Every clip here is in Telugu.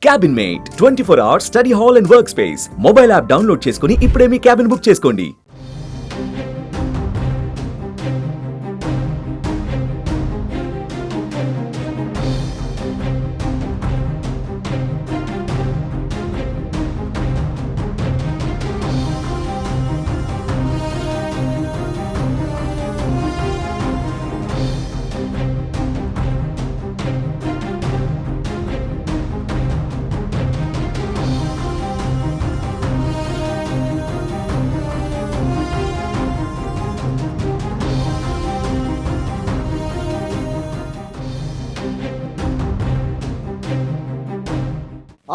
Cabin mate 24 hours study hall and work space mobile app download చేసుకుని ఇప్పుడే మీ క్యాబిన్ బుక్ చేసుకోండి.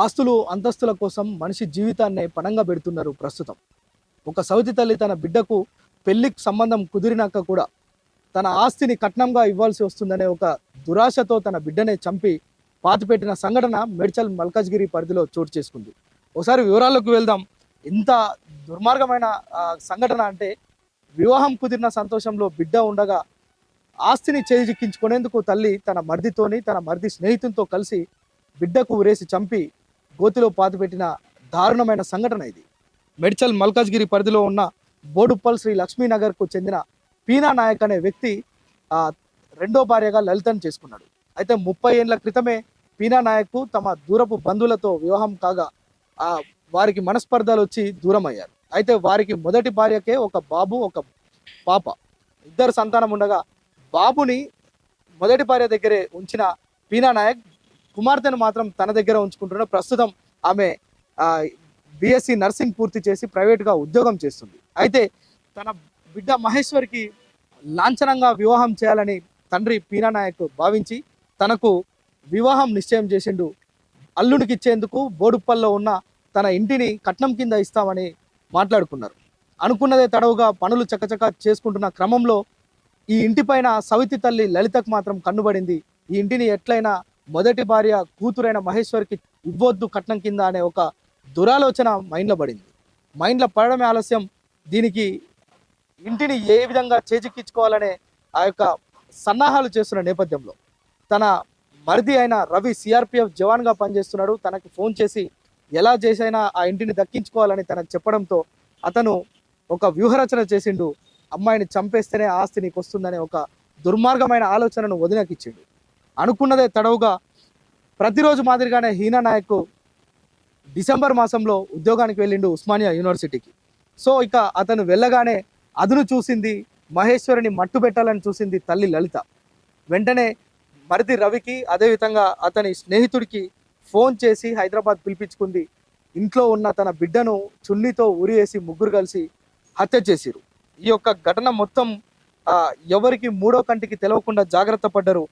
ఆస్తులు అంతస్తుల కోసం మనిషి జీవితాన్ని పణంగా పెడుతున్నారు ప్రస్తుతం. ఒక సవతి తల్లి తన బిడ్డకు పెళ్లికి సంబంధం కుదిరినాక కూడా తన ఆస్తిని కట్నంగా ఇవ్వాల్సి వస్తుందనే ఒక దురాశతో తన బిడ్డనే చంపి పాతిపెట్టిన సంఘటన మేడ్చల్ మల్కాజ్గిరి పరిధిలో చోటు చేసుకుంది. ఒకసారి వివరాల్లోకి వెళ్దాం. ఇంత దుర్మార్గమైన సంఘటన అంటే, వివాహం కుదిరిన సంతోషంలో బిడ్డ ఉండగా ఆస్తిని చేజిక్కించుకునేందుకు తల్లి తన మర్ది స్నేహితులతో కలిసి బిడ్డకు ఉరేసి చంపి గోతిలో పాతిపెట్టిన దారుణమైన సంఘటన ఇది. మేడ్చల్ మల్కాజ్గిరి పరిధిలో ఉన్న బోడుప్పల్ శ్రీ లక్ష్మీనగర్కు చెందిన పీనా నాయక్ అనే వ్యక్తి రెండో భార్యగా లలితను చేసుకున్నాడు. అయితే 30 ఏళ్ల క్రితమే పీనా నాయక్ తమ దూరపు బంధువులతో వివాహం కాగా వారికి మనస్పర్ధలు వచ్చి దూరం అయ్యారు. అయితే వారికి మొదటి భార్యకే ఒక బాబు ఒక పాప, ఇద్దరు సంతానం ఉండగా బాబుని మొదటి భార్య దగ్గరే ఉంచిన పీనా నాయక్ కుమార్తెను మాత్రం తన దగ్గర ఉంచుకుంటున్న ప్రస్తుతం ఆమె బిఎస్సి నర్సింగ్ పూర్తి చేసి ప్రైవేట్గా ఉద్యోగం చేస్తుంది. అయితే తన బిడ్డ మహేశ్వర్కి లాంఛనంగా వివాహం చేయాలని తండ్రి పీనా నాయక్ భావించి తనకు వివాహం నిశ్చయం చేసిండు. అల్లుడికి ఇచ్చేందుకు బోడుప్పల్లో ఉన్న తన ఇంటిని కట్నం కింద ఇస్తామని మాట్లాడుకున్నారు. అనుకున్నదే తడవుగా పనులు చకచక చేసుకుంటున్న క్రమంలో ఈ ఇంటిపైన సవితి తల్లి లలితకు మాత్రం కన్నుబడింది. ఈ ఇంటిని ఎట్లయినా మొదటి భార్య కూతురైన మహేశ్వర్కి ఇవ్వొద్దు కట్నం కింద అనే ఒక దురాలోచన మైండ్లో పడింది. మైండ్లో పడడమే ఆలస్యం దీనికి ఇంటిని ఏ విధంగా చేజిక్కించుకోవాలనే ఆ యొక్క సన్నాహాలు చేస్తున్న నేపథ్యంలో తన మరిది అయిన రవి సిఆర్పిఎఫ్ జవాన్గా పనిచేస్తున్నాడు. తనకి ఫోన్ చేసి ఎలా చేసైనా ఆ ఇంటిని దక్కించుకోవాలని తనకు చెప్పడంతో అతను ఒక వ్యూహరచన చేసిండు. అమ్మాయిని చంపేస్తేనే ఆస్తి నీకు వస్తుందనే ఒక దుర్మార్గమైన ఆలోచనను వదినకిచ్చిండు. అనుకున్నదే తడవుగా ప్రతిరోజు మాదిరిగానే హీనా నాయక్ డిసెంబర్ మాసంలో ఉద్యోగానికి వెళ్ళిండు ఉస్మానియా యూనివర్సిటీకి. సో ఇక అతను వెళ్ళగానే అదును చూసింది మహేశ్వరిని మట్టు పెట్టాలని చూసింది తల్లి లలిత. వెంటనే మరిది రవికి అదేవిధంగా అతని స్నేహితుడికి ఫోన్ చేసి హైదరాబాద్ పిలిపించుకుంది. ఇంట్లో ఉన్న తన బిడ్డను చున్నీతో ఉరివేసి ముగ్గురు కలిసి హత్య చేసిరు. ఈ యొక్క ఘటన మొత్తం ఎవరికి మూడో కంటికి తెలవకుండా జాగ్రత్త పడ్డరు.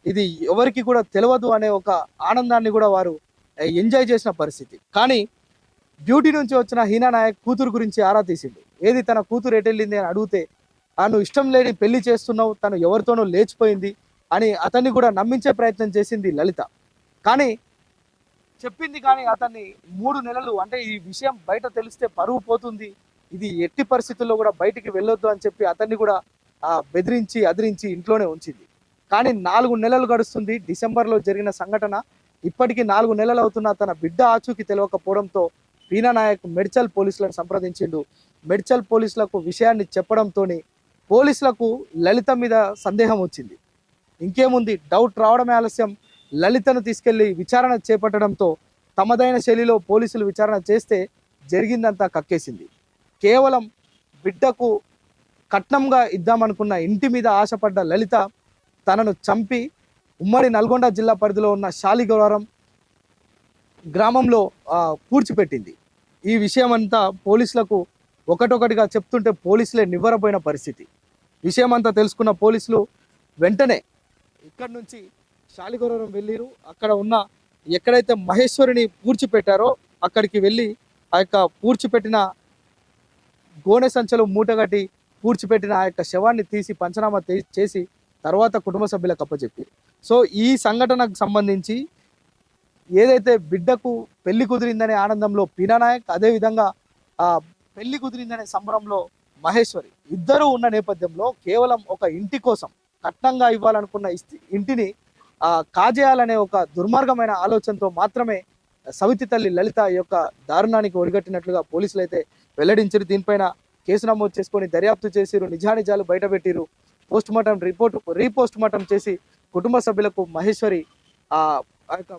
ఇది ఎవరికి కూడా తెలియదు అనే ఒక ఆనందాన్ని కూడా వారు ఎంజాయ్ చేసిన పరిస్థితి. కానీ డ్యూటీ నుంచి వచ్చిన హీనా నాయక్ కూతురు గురించి ఆరా తీసిండు. ఏది తన కూతురు ఎటెళ్ళింది అని అడిగితే తాను ఇష్టం లేని పెళ్లి చేస్తున్నావు, తను ఎవరితోనో లేచిపోయింది అని అతన్ని కూడా నమ్మించే ప్రయత్నం చేసింది లలిత. కానీ చెప్పింది కానీ అతన్ని 3 నెలలు అంటే ఈ విషయం బయట తెలిస్తే పరువు పోతుంది, ఇది ఎట్టి పరిస్థితుల్లో కూడా బయటికి వెళ్ళొద్దు అని చెప్పి అతన్ని కూడా బెదిరించి అదిరించి ఇంట్లోనే ఉంచింది. కానీ 4 నెలలు గడుస్తుంది. డిసెంబర్లో జరిగిన సంఘటన ఇప్పటికీ 4 నెలలు అవుతున్న తన బిడ్డ ఆచూకీ తెలియకపోవడంతో పీనా నాయక్ మేడ్చల్ పోలీసులను సంప్రదించిండు. మేడ్చల్ పోలీసులకు విషయాన్ని చెప్పడంతో పోలీసులకు లలిత మీద సందేహం వచ్చింది. ఇంకేముంది, డౌట్ రావడమే ఆలస్యం. లలితను తీసుకెళ్లి విచారణ చేపట్టడంతో తమదైన శైలిలో పోలీసులు విచారణ చేస్తే జరిగిందంతా కక్కేసింది. కేవలం బిడ్డకు కట్నంగా ఇద్దామనుకున్న ఇంటి మీద ఆశపడ్డ లలిత తనను చంపి ఉమ్మడి నల్గొండ జిల్లా పరిధిలో ఉన్న శాలిగౌరం గ్రామంలో పూడ్చిపెట్టింది. ఈ విషయం అంతా పోలీసులకు ఒకటొకటిగా చెప్తుంటే పోలీసులే నివ్వరపోయిన పరిస్థితి. విషయం అంతా తెలుసుకున్న పోలీసులు వెంటనే ఇక్కడి నుంచి శాలిగౌరం వెళ్ళిరు. అక్కడ ఉన్న ఎక్కడైతే మహేశ్వరిని పూడ్చిపెట్టారో అక్కడికి వెళ్ళి ఆ యొక్క పూడ్చిపెట్టిన గోనె సంచలు మూటగట్టి పూడ్చిపెట్టిన ఆ యొక్క శవాన్ని తీసి పంచనామా చేసి తర్వాత కుటుంబ సభ్యులకు అప్పచెప్పారు. సో ఈ సంఘటనకు సంబంధించి ఏదైతే బిడ్డకు పెళ్లి కుదిరిందనే ఆనందంలో పీనా నాయక్, అదేవిధంగా పెళ్లి కుదిరిందనే సంబరంలో మహేశ్వరి ఇద్దరూ ఉన్న నేపథ్యంలో కేవలం ఒక ఇంటి కోసం కట్నంగా ఇవ్వాలనుకున్న ఇంటిని కాజేయాలనే ఒక దుర్మార్గమైన ఆలోచనతో మాత్రమే సవితి తల్లి లలిత ఈ యొక్క దారుణానికి ఒడిగట్టినట్లుగా పోలీసులు అయితే వెల్లడించారు. దీనిపైన కేసు నమోదు చేసుకొని దర్యాప్తు చేసిరు, నిజానిజాలు బయటపెట్టిరు. పోస్టుమార్టం రీపోస్టుమార్టం చేసి కుటుంబ సభ్యులకు మహేశ్వరి ఆ యొక్క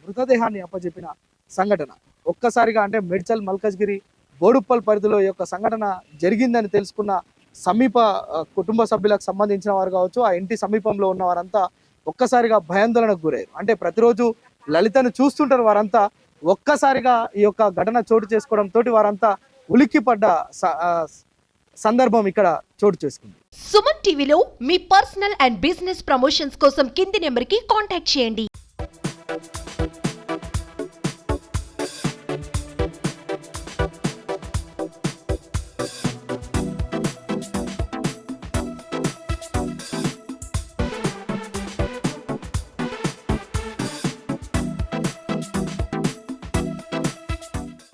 మృతదేహాన్ని అప్పచెప్పిన సంఘటన. ఒక్కసారిగా అంటే మేడ్చల్ మల్కజ్గిరి బోడుప్పల్ పరిధిలో ఈ యొక్క సంఘటన జరిగిందని తెలుసుకున్న సమీప కుటుంబ సభ్యులకు సంబంధించిన వారు కావచ్చు, ఆ ఇంటి సమీపంలో ఉన్న వారంతా ఒక్కసారిగా భయాందోళనకు గురయ్యారు. అంటే ప్రతిరోజు లలితను చూస్తుంటారు వారంతా. ఒక్కసారిగా ఈ యొక్క ఘటన చోటు చేసుకోవడంతో వారంతా ఉలిక్కిపడ్డ సందర్భం ఇక్కడ చోటు చేసుకుంది. సుమన్ టీవీలో మీ పర్సనల్ అండ్ బిజినెస్ ప్రమోషన్స్ కోసం కింది నెంబర్కి కాంటాక్ట్ చేయండి.